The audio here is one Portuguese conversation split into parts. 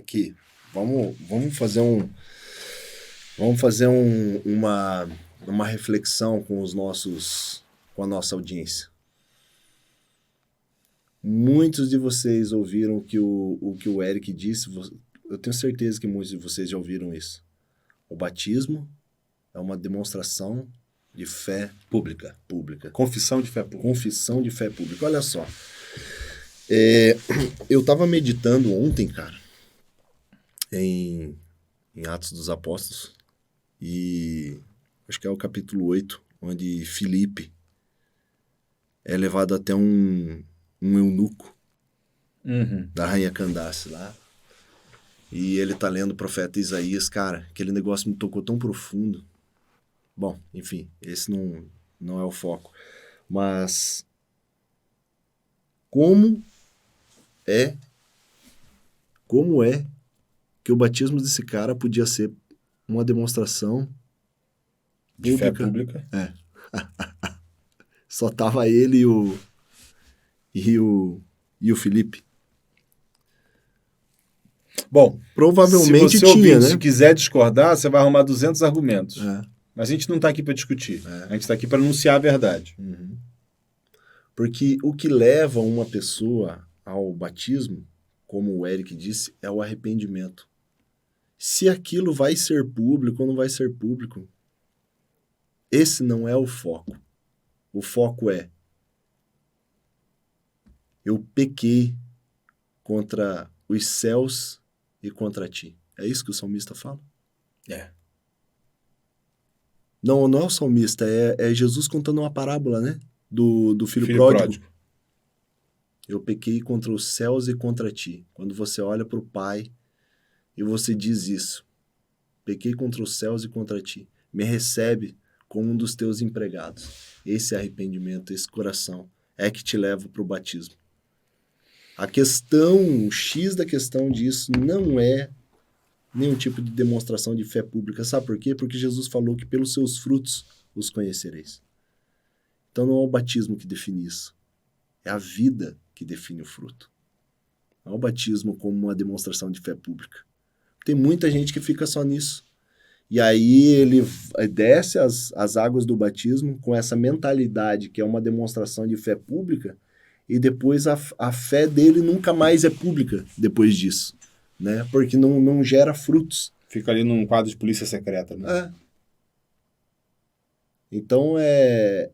aqui. Vamos fazer uma reflexão com a nossa audiência. Muitos de vocês ouviram o que o Eric disse. Eu tenho certeza que muitos de vocês já ouviram isso. O batismo é uma demonstração de fé pública. Confissão de fé pública. Confissão de fé pública. Olha só. Eu estava meditando ontem, cara, em Atos dos Apóstolos, e acho que é o capítulo 8, onde Filipe é levado até um eunuco da rainha Candace lá, e ele tá lendo o profeta Isaías. Cara, aquele negócio me tocou tão profundo. Bom, enfim, esse não é o foco, mas como é que o batismo desse cara podia ser uma demonstração de fé pública? É. Só tava ele e o Felipe. Bom, provavelmente se você tinha, ouvir, né? Se quiser discordar, você vai arrumar 200 argumentos. É. Mas a gente não está aqui para discutir. A gente está aqui para anunciar a verdade. Uhum. Porque o que leva uma pessoa ao batismo, como o Eric disse, é o arrependimento. Se aquilo vai ser público ou não vai ser público, esse não é o foco. O foco é: eu pequei contra os céus e contra ti. É isso que o salmista fala? É. Não é o salmista, é Jesus contando uma parábola, né? Do filho pródigo. Eu pequei contra os céus e contra ti. Quando você olha para o Pai e você diz isso: pequei contra os céus e contra ti. Me recebe como um dos teus empregados. Esse arrependimento, esse coração é que te leva para o batismo. A questão, o X da questão disso não é nenhum tipo de demonstração de fé pública. Sabe por quê? Porque Jesus falou que pelos seus frutos os conhecereis. Então não é o batismo que define isso. É a vida que define o fruto. Não é o batismo como uma demonstração de fé pública. Tem muita gente que fica só nisso. E aí ele desce as águas do batismo com essa mentalidade que é uma demonstração de fé pública, e depois a fé dele nunca mais é pública depois disso, né? Porque não gera frutos. Fica ali num quadro de polícia secreta, né? É. Então é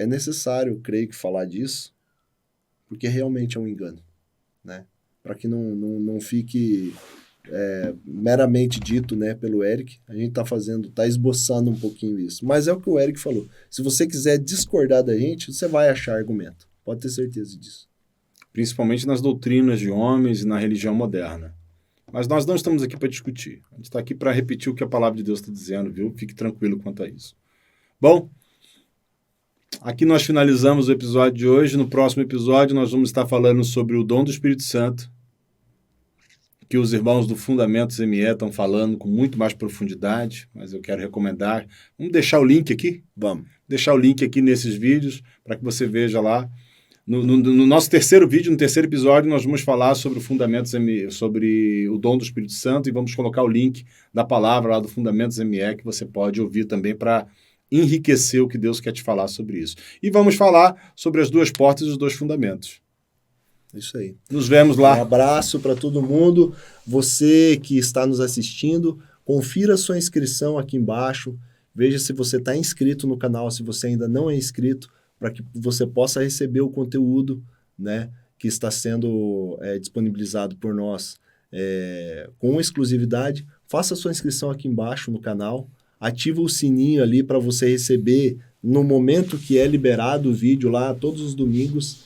necessário, creio que, falar disso, porque realmente é um engano, né? Para que não fique meramente dito, né, pelo Eric. A gente tá esboçando um pouquinho isso. Mas é o que o Eric falou. Se você quiser discordar da gente, você vai achar argumento. Pode ter certeza disso. Principalmente nas doutrinas de homens e na religião moderna. Mas nós não estamos aqui para discutir. A gente está aqui para repetir o que a palavra de Deus está dizendo, viu? Fique tranquilo quanto a isso. Bom, aqui nós finalizamos o episódio de hoje. No próximo episódio nós vamos estar falando sobre o dom do Espírito Santo, que os irmãos do Fundamentos ME estão falando com muito mais profundidade, mas eu quero recomendar. Vamos deixar o link aqui? Vamos. Deixar o link aqui nesses vídeos para que você veja lá. No nosso terceiro vídeo, no terceiro episódio, nós vamos falar sobre o Fundamentos ME, sobre o dom do Espírito Santo, e vamos colocar o link da palavra lá do Fundamentos ME, que você pode ouvir também para enriquecer o que Deus quer te falar sobre isso. E vamos falar sobre as duas portas e os dois fundamentos. Isso aí. Nos vemos lá. Um abraço para todo mundo. Você que está nos assistindo, confira a sua inscrição aqui embaixo. Veja se você está inscrito no canal, se você ainda não é inscrito, para que você possa receber o conteúdo, né, que está sendo disponibilizado por nós com exclusividade. Faça a sua inscrição aqui embaixo no canal. Ativa o sininho ali para você receber no momento que é liberado o vídeo lá, todos os domingos,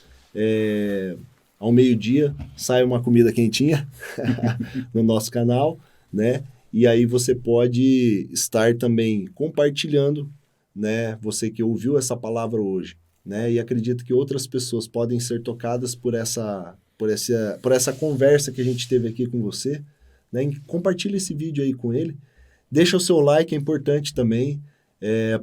ao meio-dia, sai uma comida quentinha no nosso canal, né? E aí você pode estar também compartilhando, né? Você que ouviu essa palavra hoje, né? E acredito que outras pessoas podem ser tocadas por essa conversa que a gente teve aqui com você, né? Compartilhe esse vídeo aí com ele. Deixa o seu like, é importante também.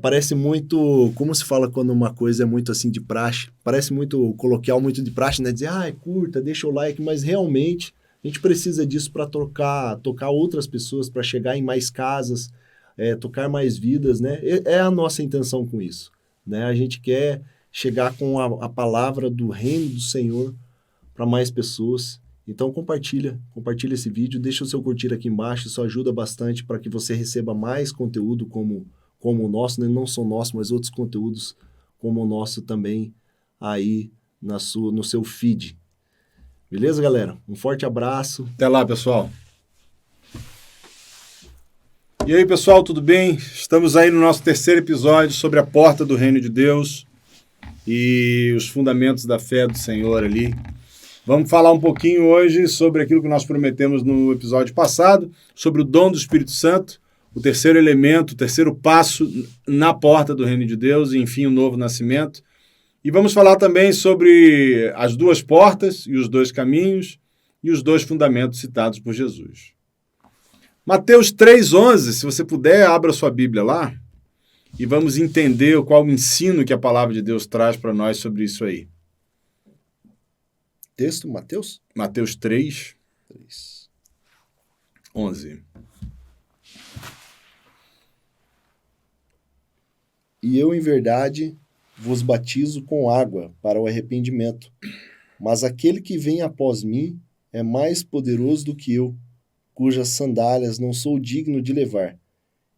Parece muito, como se fala quando uma coisa é muito assim de praxe, parece muito coloquial, muito de praxe, né? Dizer, curta, deixa o like, mas realmente A gente precisa disso para tocar outras pessoas, para chegar em mais casas, tocar mais vidas, né? É a nossa intenção com isso, né? A gente quer chegar com a palavra do reino do Senhor para mais pessoas. Então compartilha esse vídeo, deixa o seu curtir aqui embaixo, isso ajuda bastante para que você receba mais conteúdo como o nosso, né? Não só nosso, mas outros conteúdos como o nosso também aí no seu feed. Beleza, galera? Um forte abraço. Até lá, pessoal. E aí, pessoal, tudo bem? Estamos aí no nosso terceiro episódio sobre a porta do reino de Deus e os fundamentos da fé do Senhor ali. Vamos falar um pouquinho hoje sobre aquilo que nós prometemos no episódio passado, sobre o dom do Espírito Santo, o terceiro elemento, o terceiro passo na porta do reino de Deus e, enfim, o novo nascimento. E vamos falar também sobre as duas portas e os dois caminhos e os dois fundamentos citados por Jesus. Mateus 3,11, se você puder, abra sua Bíblia lá e vamos entender qual o ensino que a palavra de Deus traz para nós sobre isso aí. Texto, Mateus? Mateus 3, 11. E eu, em verdade, vos batizo com água para o arrependimento, mas aquele que vem após mim é mais poderoso do que eu, cujas sandálias não sou digno de levar.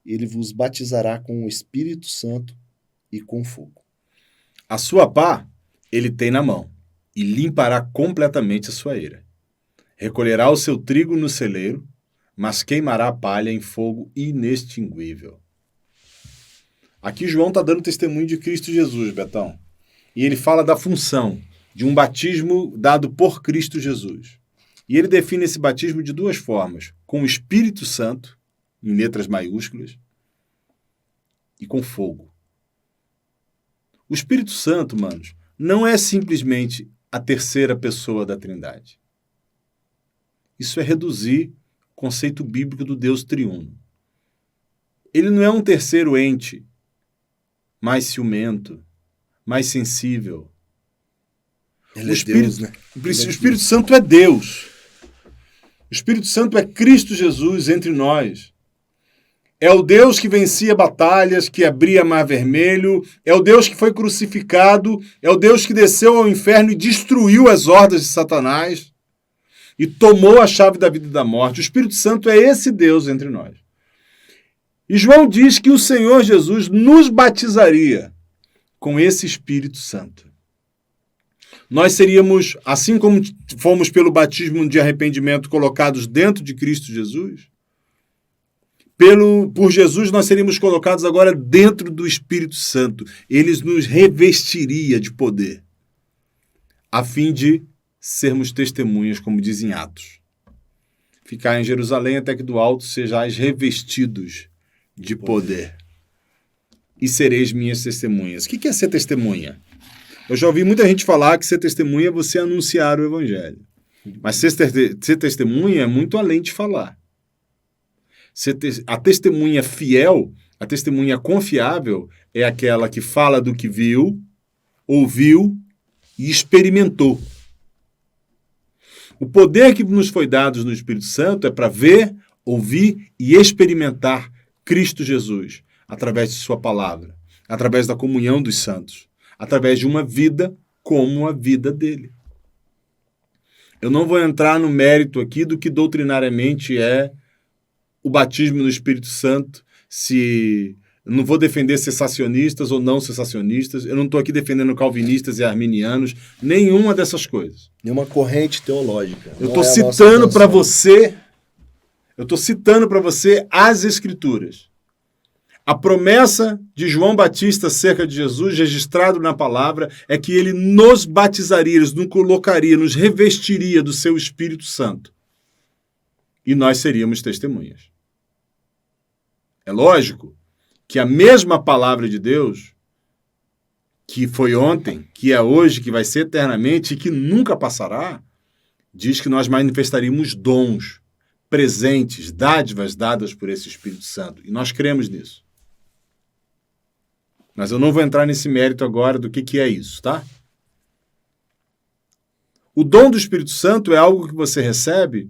Ele vos batizará com o Espírito Santo e com fogo. A sua pá ele tem na mão, e limpará completamente a sua eira. Recolherá o seu trigo no celeiro, mas queimará a palha em fogo inextinguível. Aqui João está dando testemunho de Cristo Jesus, Betão. E ele fala da função de um batismo dado por Cristo Jesus. E ele define esse batismo de duas formas. Com o Espírito Santo, em letras maiúsculas, e com fogo. O Espírito Santo, manos, não é simplesmente a terceira pessoa da Trindade. Isso é reduzir o conceito bíblico do Deus triuno. Ele não é um terceiro ente mais ciumento, mais sensível. Ele é Deus, né? O Espírito Santo é Deus. O Espírito Santo é Cristo Jesus entre nós. É o Deus que vencia batalhas, que abria mar vermelho, é o Deus que foi crucificado, é o Deus que desceu ao inferno e destruiu as hordas de Satanás e tomou a chave da vida e da morte. O Espírito Santo é esse Deus entre nós. E João diz que o Senhor Jesus nos batizaria com esse Espírito Santo. Nós seríamos, assim como fomos pelo batismo de arrependimento colocados dentro de Cristo Jesus, por Jesus nós seríamos colocados agora dentro do Espírito Santo. Ele nos revestiria de poder, a fim de sermos testemunhas, como dizem Atos. Ficar em Jerusalém até que do alto sejais revestidos de poder. E sereis minhas testemunhas. O que é ser testemunha? Eu já ouvi muita gente falar que ser testemunha é você anunciar o evangelho. Mas ser testemunha é muito além de falar. A testemunha fiel, a testemunha confiável, é aquela que fala do que viu, ouviu e experimentou. O poder que nos foi dado no Espírito Santo é para ver, ouvir e experimentar Cristo Jesus, através de sua palavra, através da comunhão dos santos, através de uma vida como a vida dele. Eu não vou entrar no mérito aqui do que doutrinariamente é o batismo no Espírito Santo, eu não vou defender cessacionistas ou não cessacionistas, eu não estou aqui defendendo calvinistas e arminianos, nenhuma dessas coisas. Nenhuma corrente teológica. Eu estou citando para você, as Escrituras. A promessa de João Batista acerca de Jesus, registrado na palavra, é que ele nos batizaria, ele nos colocaria, nos revestiria do seu Espírito Santo. E nós seríamos testemunhas. É lógico que a mesma palavra de Deus, que foi ontem, que é hoje, que vai ser eternamente e que nunca passará, diz que nós manifestaríamos dons, presentes, dádivas dadas por esse Espírito Santo. E nós cremos nisso. Mas eu não vou entrar nesse mérito agora do que é isso, tá? O dom do Espírito Santo é algo que você recebe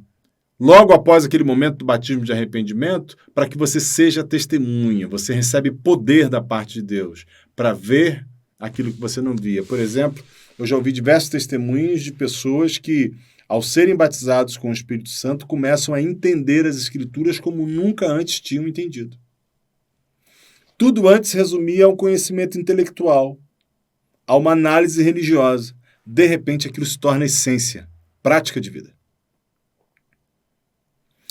logo após aquele momento do batismo de arrependimento, para que você seja testemunha. Você recebe poder da parte de Deus para ver aquilo que você não via. Por exemplo, eu já ouvi diversos testemunhos de pessoas que, ao serem batizados com o Espírito Santo, começam a entender as Escrituras como nunca antes tinham entendido. Tudo antes resumia a um conhecimento intelectual, a uma análise religiosa. De repente, aquilo se torna essência, prática de vida.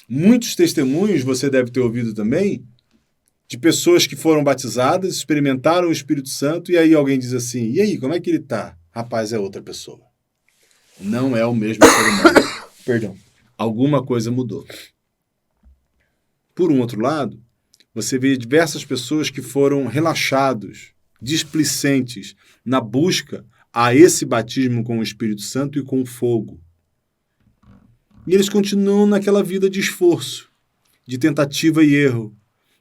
Muitos testemunhos você deve ter ouvido também de pessoas que foram batizadas, experimentaram o Espírito Santo e aí alguém diz assim, e aí, como é que ele está? Rapaz, é outra pessoa. Não é o mesmo ser humano. Perdão. Alguma coisa mudou. Por um outro lado, você vê diversas pessoas que foram relaxados, displicentes na busca a esse batismo com o Espírito Santo e com o fogo. E eles continuam naquela vida de esforço, de tentativa e erro,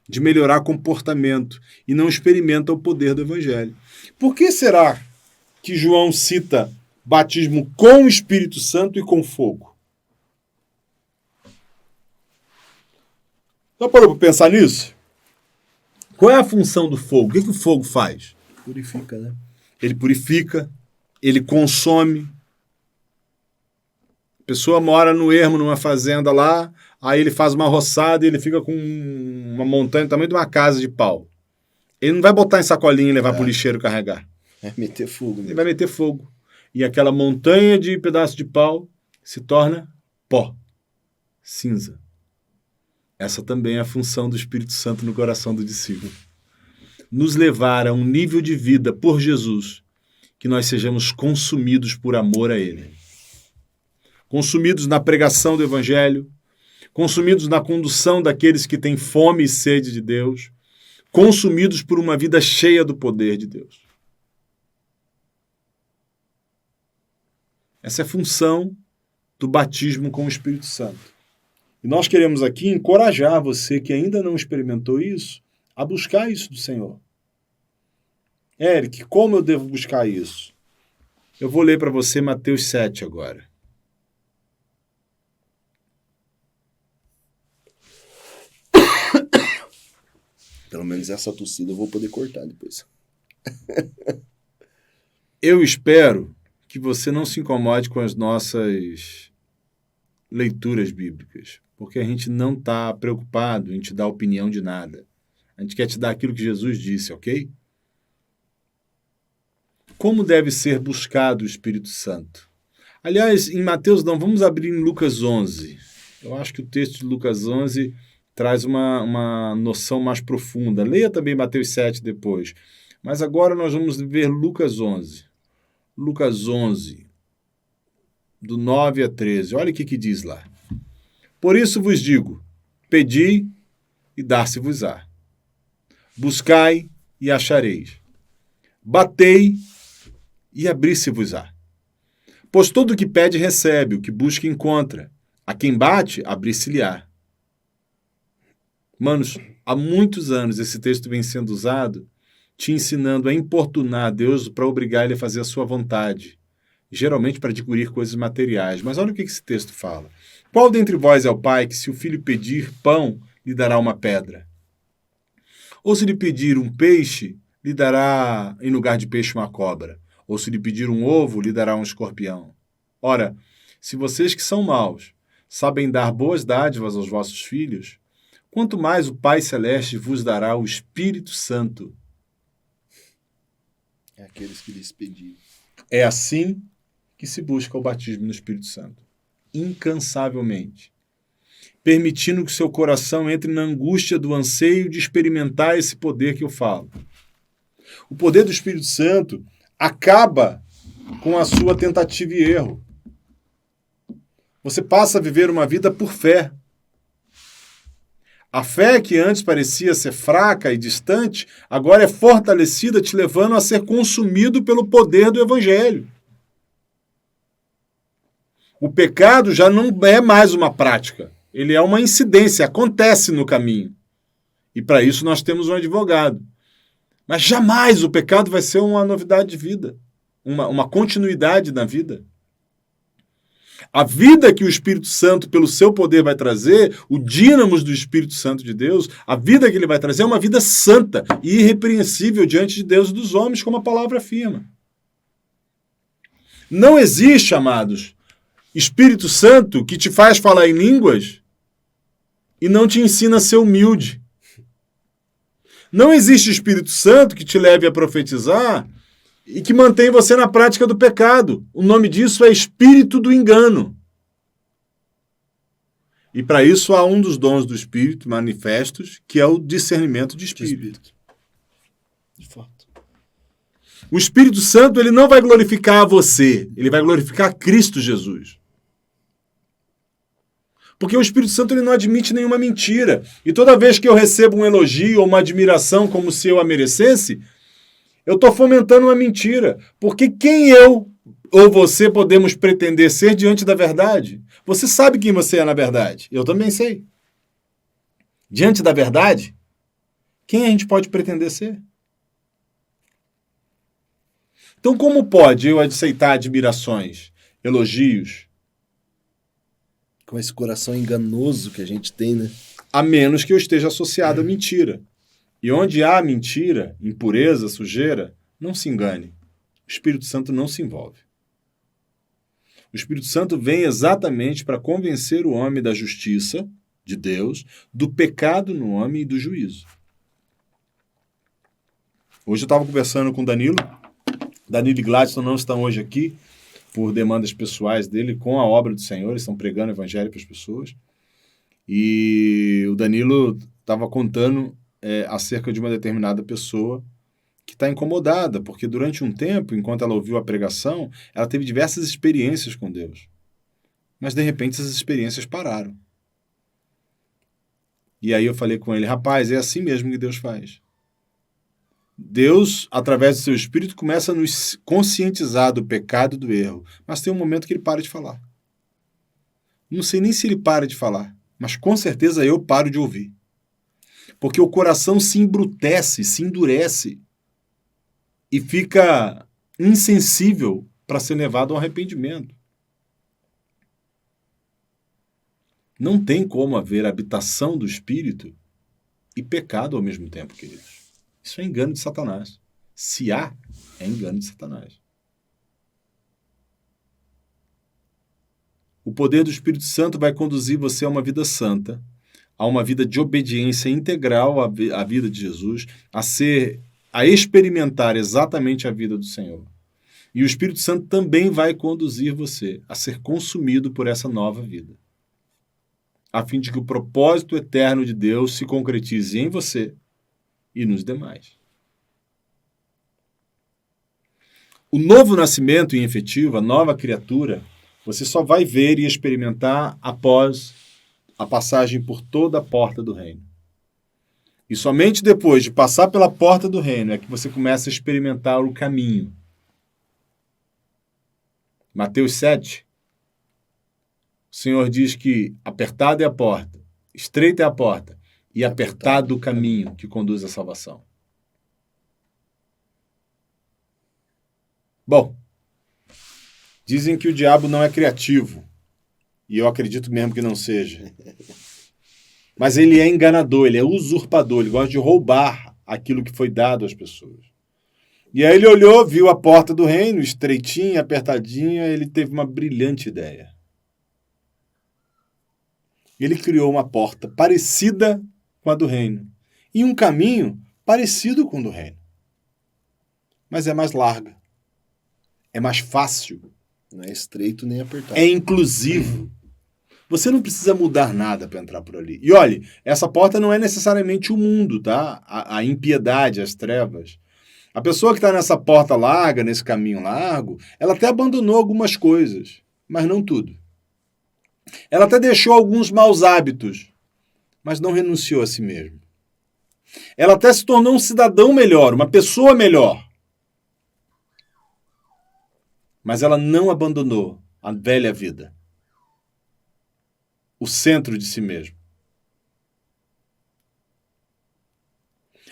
de melhorar comportamento e não experimentam o poder do Evangelho. Por que será que João cita batismo com o Espírito Santo e com fogo? Já parou para pensar nisso? Qual é a função do fogo? O que o fogo faz? Purifica, né? Ele purifica, ele consome. A pessoa mora no ermo, numa fazenda lá, aí ele faz uma roçada e ele fica com uma montanha do tamanho de uma casa de pau. Ele não vai botar em sacolinha e levar para o lixeiro carregar. Vai meter fogo. Ele vai meter fogo. E aquela montanha de pedaço de pau se torna pó, cinza. Essa também é a função do Espírito Santo no coração do discípulo. Nos levar a um nível de vida por Jesus, que nós sejamos consumidos por amor a Ele. Consumidos na pregação do Evangelho, consumidos na condução daqueles que têm fome e sede de Deus, consumidos por uma vida cheia do poder de Deus. Essa é a função do batismo com o Espírito Santo. E nós queremos aqui encorajar você que ainda não experimentou isso, a buscar isso do Senhor. Eric, como eu devo buscar isso? Eu vou ler para você Mateus 7 agora. Pelo menos essa tossida eu vou poder cortar depois. Eu espero que você não se incomode com as nossas leituras bíblicas, porque a gente não está preocupado em te dar opinião de nada. A gente quer te dar aquilo que Jesus disse, ok? Como deve ser buscado o Espírito Santo? Aliás, em Mateus não, vamos abrir em Lucas 11. Eu acho que o texto de Lucas 11 traz uma noção mais profunda. Leia também Mateus 7 depois. Mas agora nós vamos ver Lucas 11. Lucas 11, do 9 a 13. Olha o que diz lá. Por isso vos digo, pedi e dar-se-vos-á. Buscai e achareis. Batei e abrir-se-vos-á. Pois todo o que pede recebe, o que busca encontra. A quem bate, abrir-se-lhe-á. Manos, há muitos anos esse texto vem sendo usado te ensinando a importunar Deus para obrigar ele a fazer a sua vontade, geralmente para adquirir coisas materiais. Mas olha o que esse texto fala. Qual dentre vós é o pai que, se o filho pedir pão, lhe dará uma pedra? Ou se lhe pedir um peixe, lhe dará, em lugar de peixe, uma cobra? Ou se lhe pedir um ovo, lhe dará um escorpião? Ora, se vocês que são maus sabem dar boas dádivas aos vossos filhos, quanto mais o Pai Celeste vos dará o Espírito Santo. É aqueles que lhes pedirem. É assim que se busca o batismo no Espírito Santo. Incansavelmente. Permitindo que seu coração entre na angústia do anseio de experimentar esse poder que eu falo. O poder do Espírito Santo acaba com a sua tentativa e erro. Você passa a viver uma vida por fé. A fé que antes parecia ser fraca e distante, agora é fortalecida, te levando a ser consumido pelo poder do Evangelho. O pecado já não é mais uma prática. Ele é uma incidência, acontece no caminho. E para isso nós temos um advogado. Mas jamais o pecado vai ser uma novidade de vida, uma continuidade na vida. A vida que o Espírito Santo, pelo seu poder, vai trazer, o dínamos do Espírito Santo de Deus, a vida que ele vai trazer é uma vida santa e irrepreensível diante de Deus e dos homens, como a palavra afirma. Não existe, amados, Espírito Santo que te faz falar em línguas e não te ensina a ser humilde. Não existe Espírito Santo que te leve a profetizar e que mantém você na prática do pecado. O nome disso é espírito do engano. E para isso há um dos dons do Espírito manifestos, que é o discernimento de espírito. De fato. O Espírito Santo, ele não vai glorificar você, ele vai glorificar Cristo Jesus. Porque o Espírito Santo, ele não admite nenhuma mentira. E toda vez que eu recebo um elogio ou uma admiração como se eu a merecesse, eu estou fomentando uma mentira. Porque quem eu ou você podemos pretender ser diante da verdade? Você sabe quem você é na verdade. Eu também sei. Diante da verdade, quem a gente pode pretender ser? Então, como pode eu aceitar admirações, elogios? Com esse coração enganoso que a gente tem, né? A menos que eu esteja associado à mentira. E onde há mentira, impureza, sujeira, não se engane. O Espírito Santo não se envolve. O Espírito Santo vem exatamente para convencer o homem da justiça de Deus, do pecado no homem e do juízo. Hoje eu estava conversando com o Danilo. Danilo e Gladson não estão hoje aqui por demandas pessoais dele com a obra do Senhor. Eles estão pregando o evangelho para as pessoas. E o Danilo estava contando acerca de uma determinada pessoa que está incomodada, porque durante um tempo, enquanto ela ouviu a pregação, ela teve diversas experiências com Deus. Mas, de repente, essas experiências pararam. E aí eu falei com ele, rapaz, é assim mesmo que Deus faz. Deus, através do seu Espírito, começa a nos conscientizar do pecado e do erro. Mas tem um momento que ele para de falar. Não sei nem se ele para de falar, mas com certeza eu paro de ouvir. Porque o coração se embrutece, se endurece e fica insensível para ser levado ao arrependimento. Não tem como haver habitação do Espírito e pecado ao mesmo tempo, queridos. Isso é engano de Satanás. Se há, é engano de Satanás. O poder do Espírito Santo vai conduzir você a uma vida santa, a uma vida de obediência integral à vida de Jesus, a experimentar exatamente a vida do Senhor. E o Espírito Santo também vai conduzir você a ser consumido por essa nova vida, a fim de que o propósito eterno de Deus se concretize em você e nos demais. O novo nascimento em efetivo, a nova criatura, você só vai ver e experimentar após a passagem por toda a porta do reino. E somente depois de passar pela porta do reino é que você começa a experimentar o caminho. Mateus 7, o Senhor diz que apertada é a porta, estreita é a porta, e apertado o caminho que conduz à salvação. Bom, dizem que o diabo não é criativo, e eu acredito mesmo que não seja. Mas ele é enganador, ele é usurpador, ele gosta de roubar aquilo que foi dado às pessoas. E aí ele olhou, viu a porta do reino, estreitinha, apertadinha, ele teve uma brilhante ideia. Ele criou uma porta parecida com a do reino, e um caminho parecido com o do reino. Mas é mais larga, é mais fácil. Não é estreito nem apertado. É inclusivo. Você não precisa mudar nada para entrar por ali. E olhe, essa porta não é necessariamente o mundo, tá? A impiedade, as trevas. A pessoa que está nessa porta larga, nesse caminho largo, ela até abandonou algumas coisas, mas não tudo. Ela até deixou alguns maus hábitos, mas não renunciou a si mesmo. Ela até se tornou um cidadão melhor, uma pessoa melhor. Mas ela não abandonou a velha vida, o centro de si mesmo.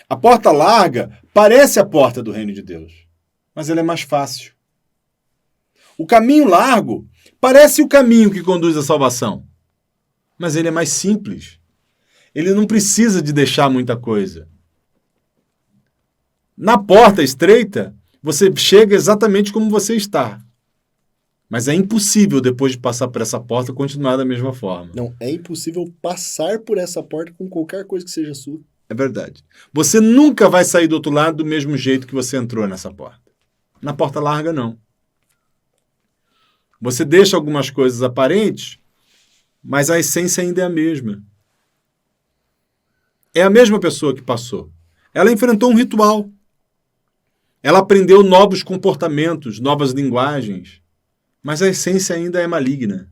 A porta larga parece a porta do reino de Deus, mas ela é mais fácil. O caminho largo Parece o caminho que conduz à salvação, mas ele é mais simples. Ele não precisa de deixar muita coisa. Na porta estreita, você chega exatamente como você está. Mas é impossível, depois de passar por essa porta, continuar da mesma forma. Não, é impossível passar por essa porta com qualquer coisa que seja sua. É verdade. Você nunca vai sair do outro lado do mesmo jeito que você entrou nessa porta. Na porta larga, não. Você deixa algumas coisas aparentes, mas a essência ainda é a mesma. É a mesma pessoa que passou. Ela enfrentou um ritual. Ela aprendeu novos comportamentos, novas linguagens, mas a essência ainda é maligna.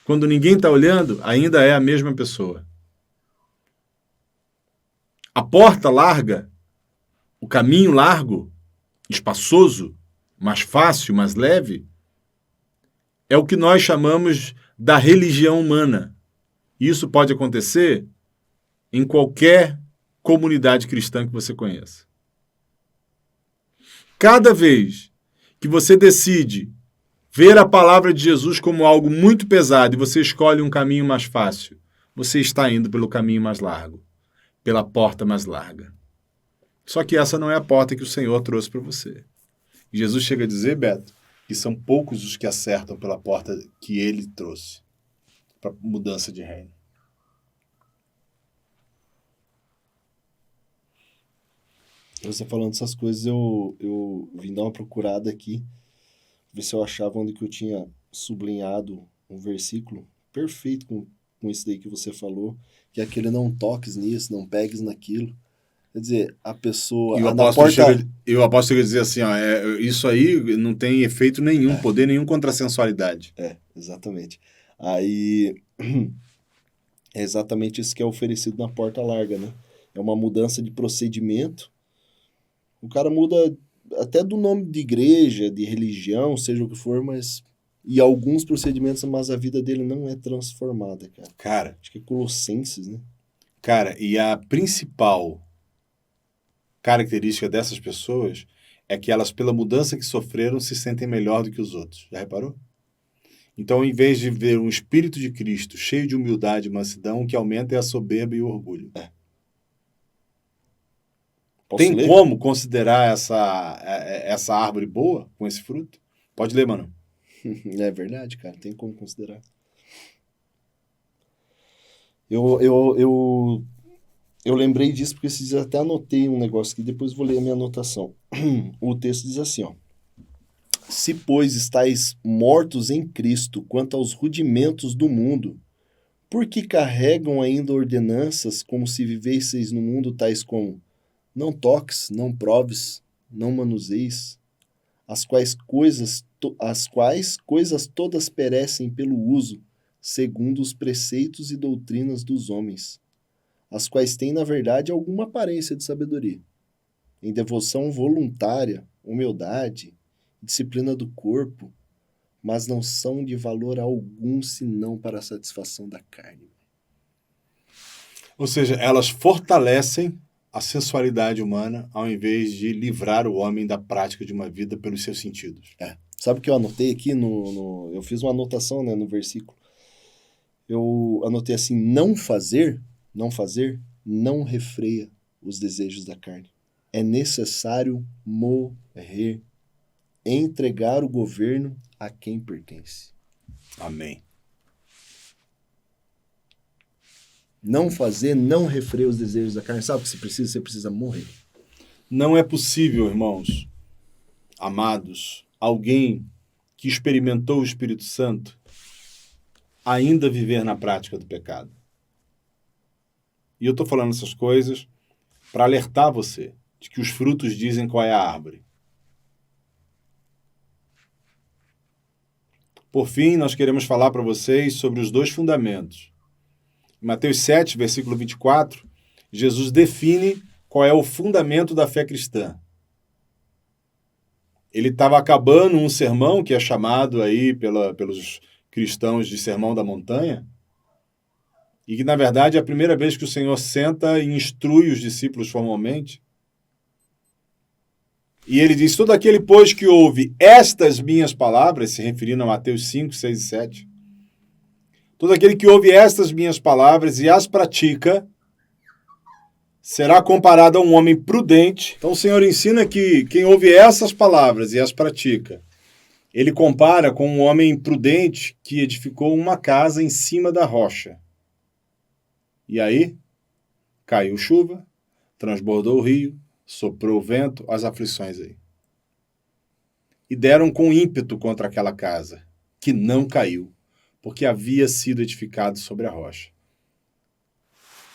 Quando ninguém está olhando, ainda é a mesma pessoa. A porta larga, o caminho largo, espaçoso, mais fácil, mais leve, é o que nós chamamos da religião humana. Isso pode acontecer em qualquer comunidade cristã que você conheça. Cada vez que você decide ver a palavra de Jesus como algo muito pesado e você escolhe um caminho mais fácil, você está indo pelo caminho mais largo, pela porta mais larga. Só que essa não é a porta que o Senhor trouxe para você. Jesus chega a dizer, Beto, que são poucos os que acertam pela porta que ele trouxe para mudança de reino. Você falando essas coisas, eu vim dar uma procurada aqui, ver se eu achava onde que eu tinha sublinhado um versículo perfeito com isso daí que você falou, que é aquele não toques nisso, não pegues naquilo. Quer dizer, a pessoa... E o apóstolo chega a dizer assim, ó, isso aí não tem efeito nenhum, poder nenhum contra a sensualidade. Exatamente. Aí, é exatamente isso que é oferecido na porta larga, né? É uma mudança de procedimento. O cara muda até do nome de igreja, de religião, seja o que for, mas... E alguns procedimentos, mas a vida dele não é transformada, cara. Cara... Acho que é Colossenses, né? Cara, e a principal característica dessas pessoas é que elas, pela mudança que sofreram, se sentem melhor do que os outros. Já reparou? Então, em vez de ver um espírito de Cristo cheio de humildade e mansidão, o que aumenta é a soberba e o orgulho. Tem ler? Como considerar essa árvore boa com esse fruto? Pode ler, mano. É verdade, cara. Tem como considerar. Eu lembrei disso porque esses dias até anotei um negócio aqui, depois vou ler a minha anotação. O texto diz assim, ó. Se, pois, estáis mortos em Cristo quanto aos rudimentos do mundo, por que carregam ainda ordenanças como se vivesseis no mundo tais como não toques, não proves, não manuseis, as quais coisas todas perecem pelo uso, segundo os preceitos e doutrinas dos homens, as quais têm, na verdade, alguma aparência de sabedoria, em devoção voluntária, humildade, disciplina do corpo, mas não são de valor algum senão para a satisfação da carne. Ou seja, elas fortalecem a sensualidade humana ao invés de livrar o homem da prática de uma vida pelos seus sentidos. Sabe o que eu anotei aqui? Eu fiz uma anotação, né, no versículo. Eu anotei assim, não fazer, não refreia os desejos da carne. É necessário morrer, entregar o governo a quem pertence. Amém. Não fazer, não refreia os desejos da carne. Sabe o que você precisa morrer. Não é possível, irmãos, amados, alguém que experimentou o Espírito Santo ainda viver na prática do pecado. E eu estou falando essas coisas para alertar você de que os frutos dizem qual é a árvore. Por fim, nós queremos falar para vocês sobre os dois fundamentos. Em Mateus 7, versículo 24, Jesus define qual é o fundamento da fé cristã. Ele estava acabando um sermão que é chamado aí pelos cristãos de Sermão da Montanha, e que, na verdade, é a primeira vez que o Senhor senta e instrui os discípulos formalmente. E ele diz, todo aquele, pois, que ouve estas minhas palavras, se referindo a Mateus 5, 6 e 7, todo aquele que ouve estas minhas palavras e as pratica, será comparado a um homem prudente. Então o Senhor ensina que quem ouve essas palavras e as pratica, ele compara com um homem prudente que edificou uma casa em cima da rocha. E aí, caiu chuva, transbordou o rio, soprou o vento, as aflições aí. E deram com ímpeto contra aquela casa, que não caiu, porque havia sido edificado sobre a rocha.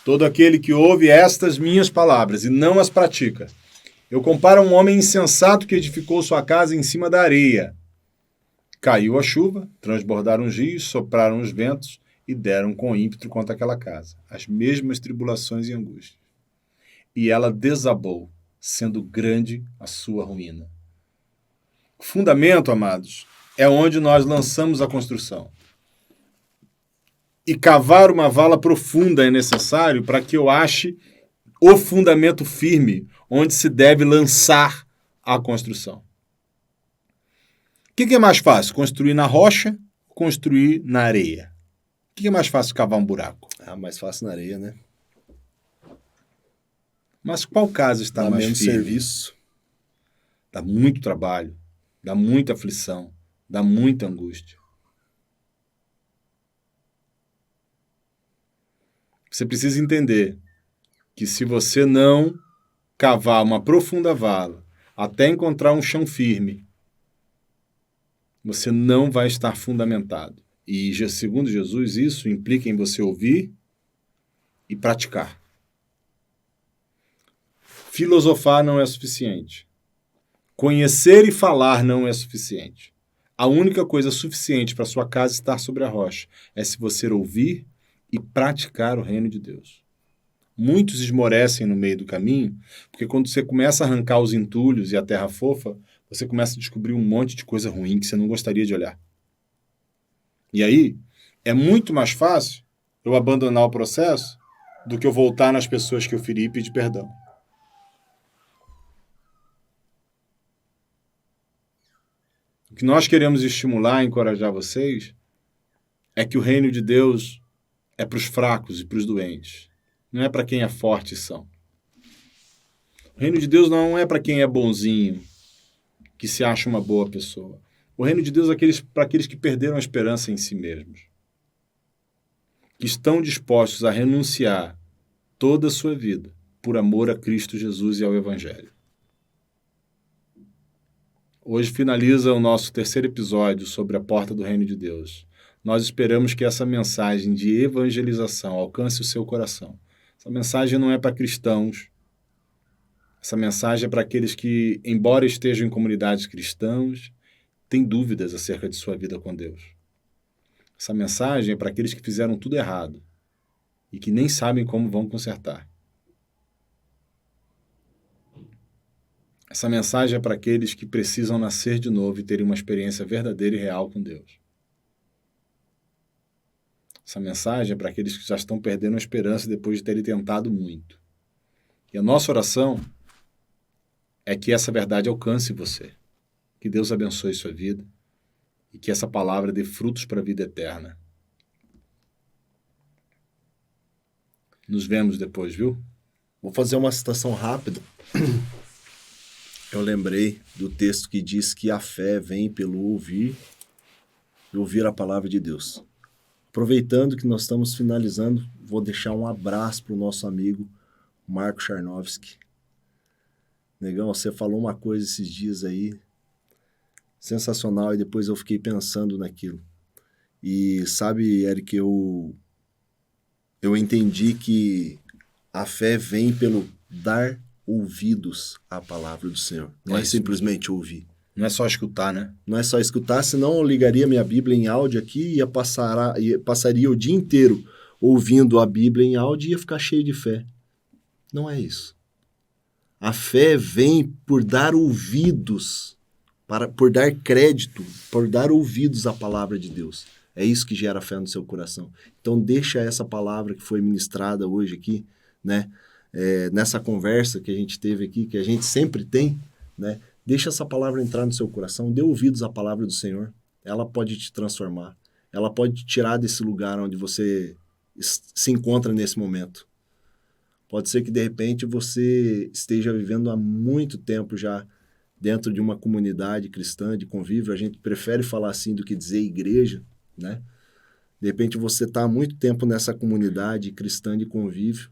Todo aquele que ouve estas minhas palavras e não as pratica, eu comparo a um homem insensato que edificou sua casa em cima da areia. Caiu a chuva, transbordaram os rios, sopraram os ventos e deram com ímpeto contra aquela casa. As mesmas tribulações e angústias. E ela desabou, sendo grande a sua ruína. O fundamento, amados, é onde nós lançamos a construção. E cavar uma vala profunda é necessário para que eu ache o fundamento firme onde se deve lançar a construção. O que é mais fácil, construir na rocha ou construir na areia? O que é mais fácil cavar um buraco? Mais fácil na areia, né? Mas qual caso está dá mais menos firme? Serviço. Dá muito trabalho, dá muita aflição, dá muita angústia. Você precisa entender que se você não cavar uma profunda vala até encontrar um chão firme, você não vai estar fundamentado. E, segundo Jesus, isso implica em você ouvir e praticar. Filosofar não é suficiente. Conhecer e falar não é suficiente. A única coisa suficiente para sua casa estar sobre a rocha é se você ouvir e praticar o reino de Deus. Muitos esmorecem no meio do caminho, porque quando você começa a arrancar os entulhos e a terra fofa, você começa a descobrir um monte de coisa ruim que você não gostaria de olhar. E aí, é muito mais fácil eu abandonar o processo do que eu voltar nas pessoas que eu feri e pedir perdão. O que nós queremos estimular e encorajar vocês é que o reino de Deus é para os fracos e para os doentes. Não é para quem é forte e são. O reino de Deus não é para quem é bonzinho, que se acha uma boa pessoa. O reino de Deus é para aqueles que perderam a esperança em si mesmos. Que estão dispostos a renunciar toda a sua vida por amor a Cristo Jesus e ao Evangelho. Hoje finaliza o nosso terceiro episódio sobre a porta do reino de Deus. Nós esperamos que essa mensagem de evangelização alcance o seu coração. Essa mensagem não é para cristãos. Essa mensagem é para aqueles que, embora estejam em comunidades cristãs, têm dúvidas acerca de sua vida com Deus. Essa mensagem é para aqueles que fizeram tudo errado e que nem sabem como vão consertar. Essa mensagem é para aqueles que precisam nascer de novo e terem uma experiência verdadeira e real com Deus. Essa mensagem é para aqueles que já estão perdendo a esperança depois de terem tentado muito. E a nossa oração é que essa verdade alcance você. Que Deus abençoe sua vida e que essa palavra dê frutos para a vida eterna. Nos vemos depois, viu? Vou fazer uma citação rápida. Eu lembrei do texto que diz que a fé vem pelo ouvir e ouvir a palavra de Deus. Aproveitando que nós estamos finalizando, vou deixar um abraço para o nosso amigo Marco Charnovski. Negão, você falou uma coisa esses dias aí, sensacional, e depois eu fiquei pensando naquilo. E sabe, Eric, eu entendi que a fé vem pelo dar ouvidos à palavra do Senhor. Não é simplesmente ouvir. Não é só escutar, né? Não é só escutar, senão eu ligaria minha Bíblia em áudio aqui e passaria o dia inteiro ouvindo a Bíblia em áudio e ia ficar cheio de fé. Não é isso. A fé vem por dar ouvidos, por dar crédito, por dar ouvidos à palavra de Deus. É isso que gera fé no seu coração. Então deixa essa palavra que foi ministrada hoje aqui, né? Nessa conversa que a gente teve aqui, que a gente sempre tem, né? Deixa essa palavra entrar no seu coração, dê ouvidos à palavra do Senhor. Ela pode te transformar. Ela pode te tirar desse lugar onde você se encontra nesse momento. Pode ser que, de repente, você esteja vivendo há muito tempo já dentro de uma comunidade cristã de convívio. A gente prefere falar assim do que dizer igreja, né? De repente, você está há muito tempo nessa comunidade cristã de convívio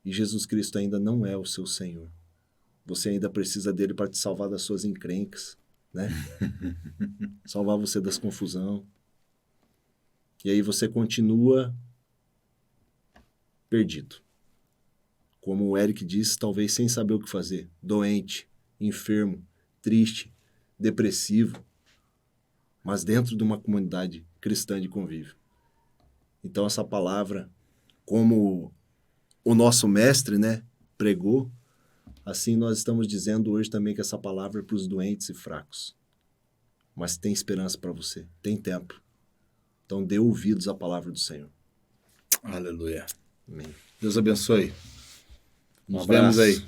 e Jesus Cristo ainda não é o seu Senhor. Você ainda precisa dele para te salvar das suas encrencas, né? Salvar você das confusão. E aí você continua perdido. Como o Eric disse, talvez sem saber o que fazer. Doente, enfermo, triste, depressivo. Mas dentro de uma comunidade cristã de convívio. Então essa palavra, como o nosso mestre, né, pregou, assim nós estamos dizendo hoje também que essa palavra é para os doentes e fracos. Mas tem esperança para você, tem tempo. Então dê ouvidos à palavra do Senhor. Aleluia. Amém. Deus abençoe. Nos vemos aí.